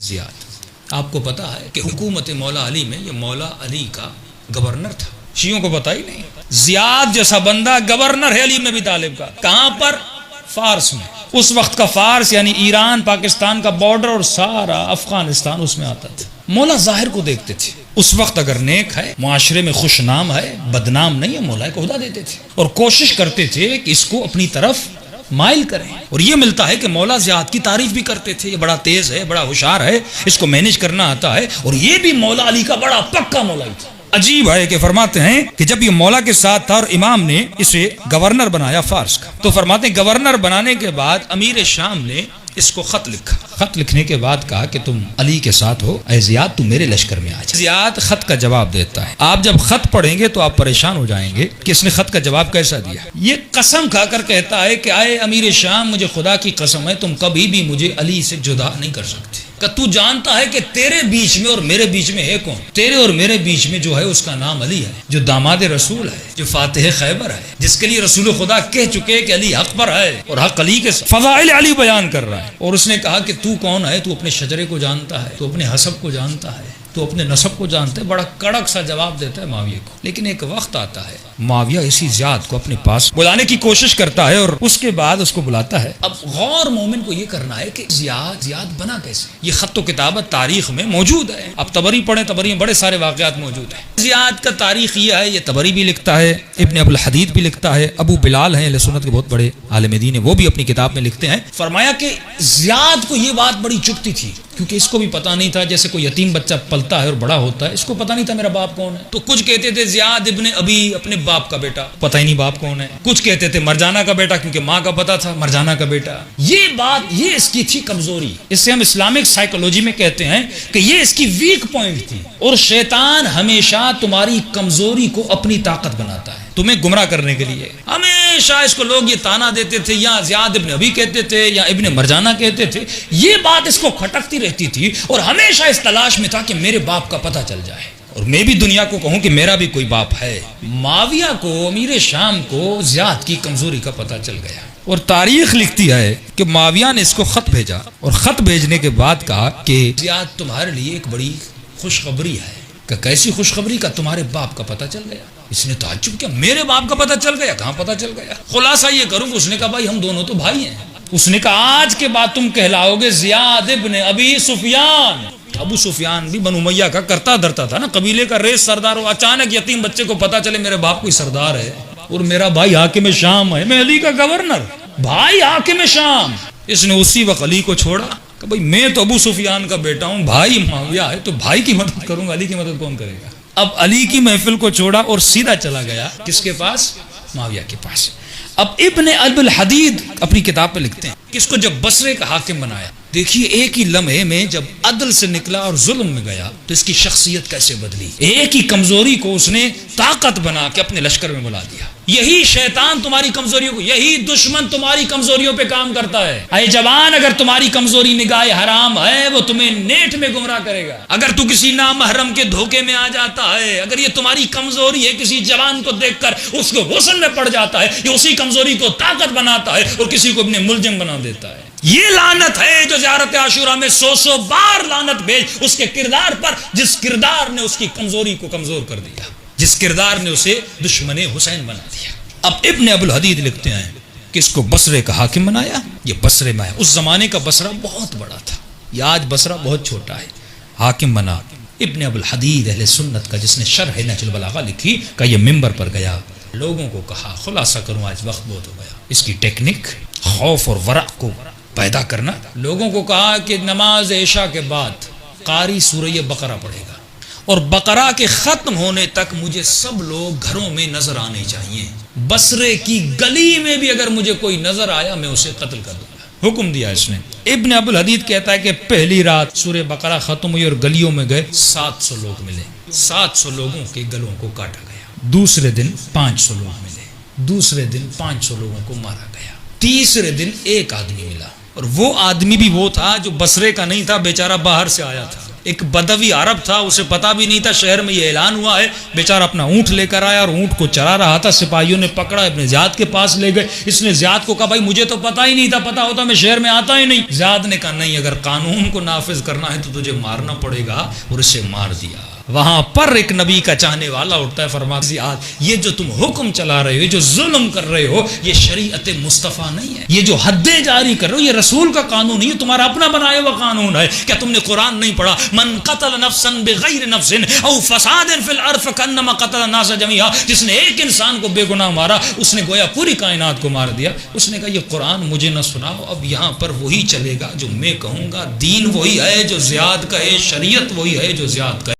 زیاد آپ کو پتا ہے کہ حکومت مولا علی میں یہ مولا علی کا گورنر تھا، شیعوں کو پتا ہی نہیں۔ زیاد جیسا بندہ گورنر ہے علی بن ابی طالب کا، کہاں پر؟ فارس میں۔ اس وقت کا فارس یعنی ایران پاکستان کا بارڈر اور سارا افغانستان اس میں آتا تھا۔ مولا ظاہر کو دیکھتے تھے، اس وقت اگر نیک ہے، معاشرے میں خوش نام ہے، بدنام نہیں ہے، مولا کو عہدہ دیتے تھے اور کوشش کرتے تھے کہ اس کو اپنی طرف مائل کریں۔ اور یہ ملتا ہے کہ مولا زیاد کی تعریف بھی کرتے تھے، یہ بڑا تیز ہے، بڑا ہوشیار ہے، اس کو مینج کرنا آتا ہے، اور یہ بھی مولا علی کا بڑا پکا مولا ہی تھا۔ عجیب ہے کہ فرماتے ہیں کہ جب یہ مولا کے ساتھ تھا اور امام نے اسے گورنر بنایا فارس کا، تو فرماتے ہیں گورنر بنانے کے بعد امیر شام نے اس کو خط لکھا۔ خط لکھنے کے بعد کہا کہ تم علی کے ساتھ ہو، اے زیاد تم میرے لشکر میں آ جا۔ زیاد خط کا جواب دیتا ہے۔ آپ جب خط پڑھیں گے تو آپ پریشان ہو جائیں گے کہ اس نے خط کا جواب کیسا دیا۔ یہ قسم کھا کر کہتا ہے کہ اے امیر شام، مجھے خدا کی قسم ہے تم کبھی بھی مجھے علی سے جدا نہیں کر سکتے، کہ تو جانتا ہے کہ تیرے بیچ میں اور میرے بیچ میں ہے کون؟ تیرے اور میرے بیچ میں جو ہے اس کا نام علی ہے، جو داماد رسول ہے، جو فاتح خیبر ہے، جس کے لیے رسول خدا کہہ چکے کہ علی حق پر ہے اور حق علی کے فضائل علی بیان کر رہا ہے۔ اور اس نے کہا کہ تو کون ہے؟ تو اپنے شجرے کو جانتا ہے، تو اپنے حسب کو جانتا ہے، تو اپنے نسب کو جانتا ہے۔ بڑا کڑک سا جواب دیتا ہے معاویہ کو۔ لیکن ایک وقت آتا ہے معاویہ اسی زیاد کو اپنے پاس بلانے کی کوشش کرتا ہے اور اس کے بعد اس کو بلاتا ہے۔ اب غور مومن کو یہ کرنا ہے کہ زیاد بنا کیسے؟ یہ خط و کتابت تاریخ میں موجود ہے، اب تبری پڑھیں، تبری میں بڑے سارے واقعات موجود ہیں۔ زیاد کا تاریخ یہ ہے، یہ تبری بھی لکھتا ہے، ابن ابو الحدید بھی لکھتا ہے، ابو بلال ہیں اہل سنت کے بہت بڑے عالم دین ہیں، وہ بھی اپنی کتاب میں لکھتے ہیں۔ فرمایا کہ زیاد کو یہ بات بڑی چبھتی تھی، کیونکہ اس کو بھی پتا نہیں تھا، جیسے کوئی یتیم بچہ پلتا ہے اور بڑا ہوتا ہے، اس کو پتا نہیں تھا میرا باپ کون ہے۔ تو کچھ کہتے تھے زیاد ابن ابی، اپنے باپ کا بیٹا، پتہ ہی نہیں باپ کون ہے۔ کچھ کہتے تھے مرجانہ کا بیٹا، کیونکہ ماں کا پتا تھا مرجانہ کا بیٹا۔ یہ بات، یہ اس کی تھی کمزوری۔ اس سے ہم اسلامک سائیکولوجی میں کہتے ہیں کہ یہ اس کی ویک پوائنٹ تھی، اور شیطان ہمیشہ تمہاری کمزوری کو اپنی طاقت بناتا ہے، تمہیں گمراہ کرنے کے لیے۔ ہمیشہ اس کو لوگ یہ تانا دیتے تھے، یا زیاد ابن ابی کہتے تھے یا ابن مرجانہ کہتے تھے، یہ بات اس کو کھٹکتی رہتی تھی، اور ہمیشہ اس تلاش میں تھا کہ میرے باپ کا پتہ چل جائے اور میں بھی دنیا کو کہوں کہ میرا بھی کوئی باپ ہے۔ معاویہ کو، امیر شام کو زیاد کی کمزوری کا پتہ چل گیا، اور تاریخ لکھتی ہے کہ معاویہ نے اس کو خط بھیجا، اور خط بھیجنے کے بعد کہا کہ زیاد تمہارے لیے ایک بڑی خوشخبری ہے۔ کہ کیسی خوشخبری؟ کا تمہارے باپ کا پتہ چل گیا۔ اس نے تعجب کیا، میرے باپ کا پتہ چل گیا؟ کہاں پتہ چل گیا؟ خلاصہ یہ کروں کہ اس نے کہا بھائی ہم دونوں تو بھائی ہیں۔ اس نے کہا آج کے بعد تم کہلاؤ گے زیاد ابن ابی سفیان۔ ابو سفیان بھی بنو امیہ کا کرتا دھرتا تھا نا، قبیلے کا ریس سردار ہو، اچانک یتیم بچے کو پتا چلے میرے باپ کوئی سردار ہے اور میرا بھائی حاکم شام ہے، میں علی کا گورنر، بھائی حاکم شام۔ اس نے اسی وقت علی کو چھوڑا کہ بھائی میں تو ابو سفیان کا بیٹا ہوں، بھائی معاویہ ہے تو بھائی کی مدد کروں گا، علی کی مدد کون کرے گا؟ اب علی کی محفل کو چھوڑا اور سیدھا چلا گیا کس کے پاس؟ معاویہ کے پاس۔ اب ابن ابو الحدید اپنی کتاب پہ لکھتے ہیں کہ اس کو جب بصرے کا حاکم بنایا، دیکھیے ایک ہی لمحے میں جب عدل سے نکلا اور ظلم میں گیا تو اس کی شخصیت کیسے بدلی۔ ایک ہی کمزوری کو اس نے طاقت بنا کے اپنے لشکر میں بلا دیا۔ یہی شیطان تمہاری کمزوریوں کو، یہی دشمن تمہاری کمزوریوں پہ کام کرتا ہے۔ اے جوان، اگر تمہاری کمزوری نگاہ حرام ہے، وہ تمہیں نیٹ میں گمراہ کرے گا۔ اگر تو کسی نامحرم کے دھوکے میں آ جاتا ہے، اگر یہ تمہاری کمزوری ہے، کسی جوان کو دیکھ کر اس کو غسل میں پڑ جاتا ہے، یہ اسی کمزوری کو طاقت بناتا ہے اور کسی کو اپنے ملزم بنا دیتا ہے۔ یہ لعنت ہے جو زیارت عاشورہ میں 100 بار لعنت بھیج اس کے کردار پر، جس کردار نے اس کی کمزوری کو کمزور کر دیا، جس کردار نے اسے دشمن حسین بنا دیا۔ اب ابن ابو الحدید لکھتے ہیں کہ اس کو بصرے کا حاکم بنایا۔ یہ بصرے میں ہے، اس زمانے کا بصرہ بہت بڑا تھا، یہ آج بصرہ بہت چھوٹا ہے۔ حاکم بنا ابن ابو الحدید اہل سنت کا، جس نے شرح نہج البلاغہ لکھی، کا یہ منبر پر گیا، لوگوں کو کہا، خلاصہ کروں آج وقت بہت ہو گیا، اس کی ٹیکنک خوف اور ورع کو پیدا کرنا۔ لوگوں کو کہا کہ نماز عشاء کے بعد قاری سورہ بقرہ پڑھے گا، اور بقرہ کے ختم ہونے تک مجھے سب لوگ گھروں میں نظر آنے چاہیے، بصرے کی گلی میں بھی اگر مجھے کوئی نظر آیا میں اسے قتل کر دوں گا۔ حکم دیا اس نے۔ ابن ابو الحدید کہتا ہے کہ پہلی رات سورہ بقرہ ختم ہوئی اور گلیوں میں گئے، 700 لوگ ملے، 700 لوگوں کے گلوں کو کاٹا گیا۔ دوسرے دن 500 لوگ ملے، دوسرے دن 500 لوگوں کو مارا گیا۔ تیسرے دن ایک آدمی ملا، اور وہ آدمی بھی وہ تھا جو بصرے کا نہیں تھا، بیچارہ باہر سے آیا تھا۔ ایک بدوی عرب تھا، اسے پتا بھی نہیں تھا شہر میں یہ اعلان ہوا ہے، بیچارہ اپنا اونٹ لے کر آیا اور اونٹ کو چرا رہا تھا، سپاہیوں نے پکڑا، ابن زیاد کے پاس لے گئے، اس نے زیاد کو کہا بھائی مجھے تو پتا ہی نہیں تھا، پتا ہوتا میں شہر میں آتا ہی نہیں۔ زیاد نے کہا نہیں، اگر قانون کو نافذ کرنا ہے تو تجھے مارنا پڑے گا، اور اسے مار دیا۔ وہاں پر ایک نبی کا چاہنے والا اٹھتا ہے، فرماتا ہے زیاد یہ جو تم حکم چلا رہے ہو، جو ظلم کر رہے ہو، یہ شریعت مصطفیٰ نہیں ہے، یہ جو حدیں جاری کر رہے ہو یہ رسول کا قانون نہیں ہے، تمہارا اپنا بنایا ہوا قانون ہے۔ کیا تم نے قرآن نہیں پڑھا؟ من قتل نفسا بغیر نفس او فساد فی الارض فکانما قتل الناس جميعا، جس نے ایک انسان کو بے گناہ مارا اس نے گویا پوری کائنات کو مار دیا۔ اس نے کہا یہ قرآن مجھے نہ سناؤ، اب یہاں پر وہی چلے گا جو میں کہوں گا، دین وہی ہے جو زیاد کہے، شریعت وہی ہے جو زیاد کہے۔